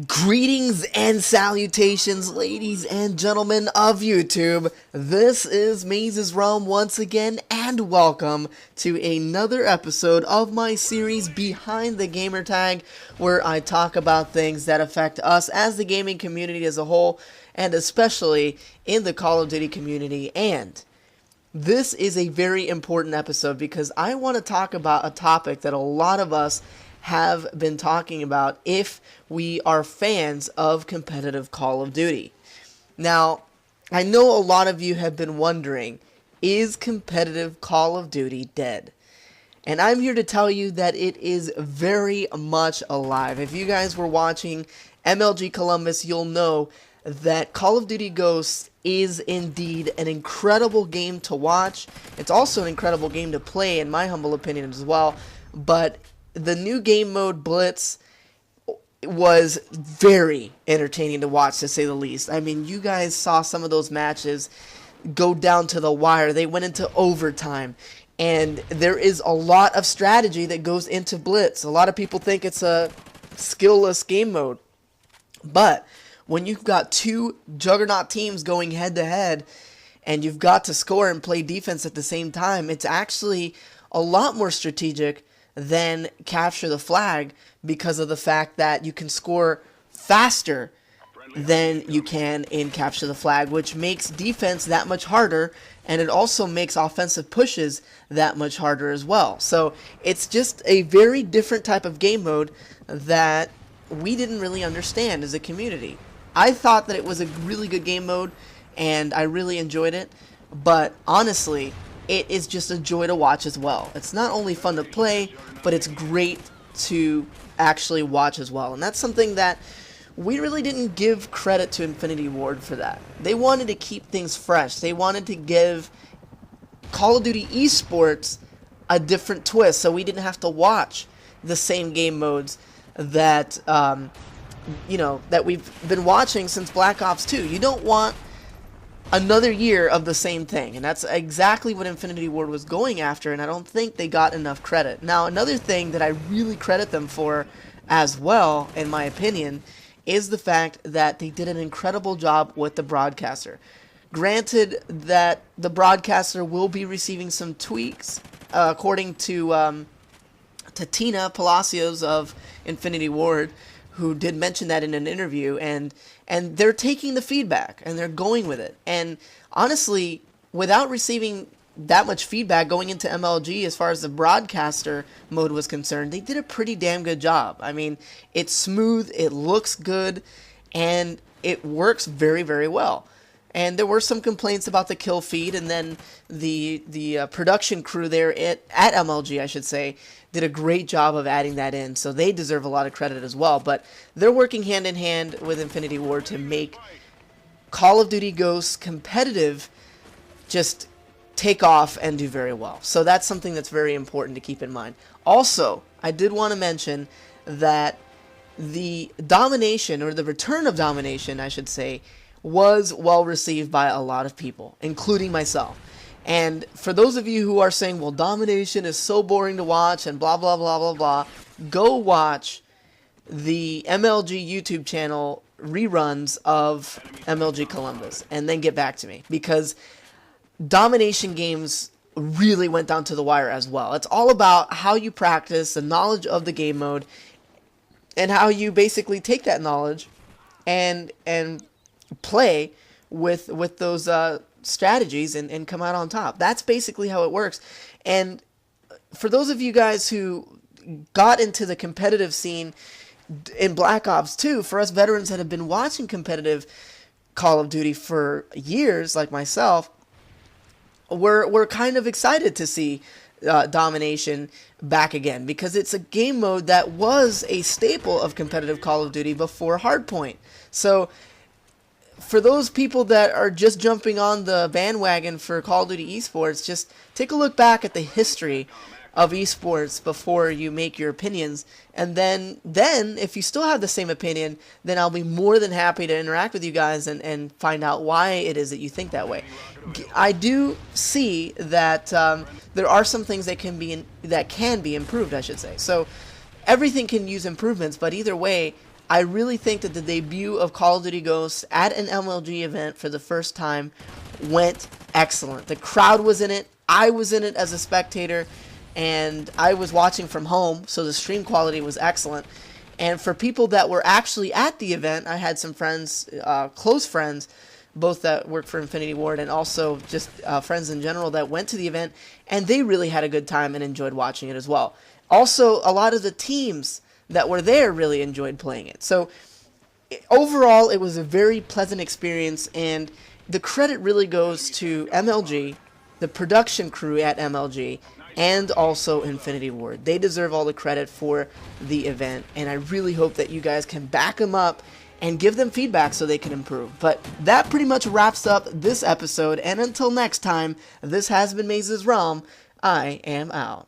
Greetings and salutations, ladies and gentlemen of YouTube. This is MazezRealm once again, and welcome to another episode of my series Behind the Gamertag, where I talk about things that affect us as the gaming community as a whole, and especially in the Call of Duty community. And this is a very important episode because I want to talk about a topic that a lot of us have been talking about if we are fans of competitive Call of Duty. Now, I know a lot of you have been wondering, is competitive Call of Duty dead? And I'm here to tell you that it is very much alive. If you guys were watching MLG Columbus, you'll know that Call of Duty Ghosts is indeed an incredible game to watch. It's also an incredible game to play, in my humble opinion as well. But the new game mode, Blitz, was very entertaining to watch, to say the least. I mean, you guys saw some of those matches go down to the wire. They went into overtime. And there is a lot of strategy that goes into Blitz. A lot of people think it's a skill-less game mode. But when you've got two juggernaut teams going head-to-head, and you've got to score and play defense at the same time, it's actually a lot more strategic than capture the flag, because of the fact that you can score faster than you can in capture the flag, which makes defense that much harder, and it also makes offensive pushes that much harder as well. So it's just a very different type of game mode that we didn't really understand as a community. I thought that it was a really good game mode and I really enjoyed it, but honestly, it is just a joy to watch as well. It's not only fun to play, but it's great to actually watch as well. And that's something that we really didn't give credit to Infinity Ward for that. They wanted to keep things fresh. They wanted to give Call of Duty esports a different twist, so we didn't have to watch the same game modes that that we've been watching since Black Ops 2. You don't want another year of the same thing, and that's exactly what Infinity Ward was going after, and I don't think they got enough credit. Now, another thing that I really credit them for as well, in my opinion, is the fact that they did an incredible job with the broadcaster. Granted that the broadcaster will be receiving some tweaks, according to Tina Palacios of Infinity Ward, who did mention that in an interview, and they're taking the feedback and they're going with it. And honestly, without receiving that much feedback going into MLG as far as the broadcaster mode was concerned, they did a pretty damn good job. I mean, it's smooth, it looks good, and it works very, very well. And there were some complaints about the kill feed, and then the production crew there at MLG, I should say, did a great job of adding that in, so they deserve a lot of credit as well. But they're working hand in hand with Infinity Ward to make Call of Duty Ghosts competitive just take off and do very well. So that's something that's very important to keep in mind. Also, I did want to mention that the domination, or the return of domination, I should say, was well received by a lot of people, including myself. And for those of you who are saying, well, domination is so boring to watch and blah, blah, blah, blah, blah, go watch the MLG YouTube channel reruns of MLG Columbus and then get back to me, because domination games really went down to the wire as well. It's all about how you practice, the knowledge of the game mode, and how you basically take that knowledge and play with those strategies and come out on top. That's basically how it works. And for those of you guys who got into the competitive scene in Black Ops 2, for us veterans that have been watching competitive Call of Duty for years, like myself, we're kind of excited to see domination back again, because it's a game mode that was a staple of competitive Call of Duty before Hardpoint. So for those people that are just jumping on the bandwagon for Call of Duty esports, just take a look back at the history of esports before you make your opinions, and then if you still have the same opinion, then I'll be more than happy to interact with you guys and find out why it is that you think that way. I do see that there are some things that can be improved, I should say. So everything can use improvements, but either way, I really think that the debut of Call of Duty Ghosts at an MLG event for the first time went excellent. The crowd was in it, I was in it as a spectator, and I was watching from home, so the stream quality was excellent. And for people that were actually at the event, I had some friends, close friends, both that work for Infinity Ward and also just friends in general that went to the event, and they really had a good time and enjoyed watching it as well. Also, a lot of the teams that were there really enjoyed playing it. So overall, it was a very pleasant experience, and the credit really goes to MLG, the production crew at MLG, and also Infinity Ward. They deserve all the credit for the event, and I really hope that you guys can back them up and give them feedback so they can improve. But that pretty much wraps up this episode, and until next time, this has been MazezRealm. I am out.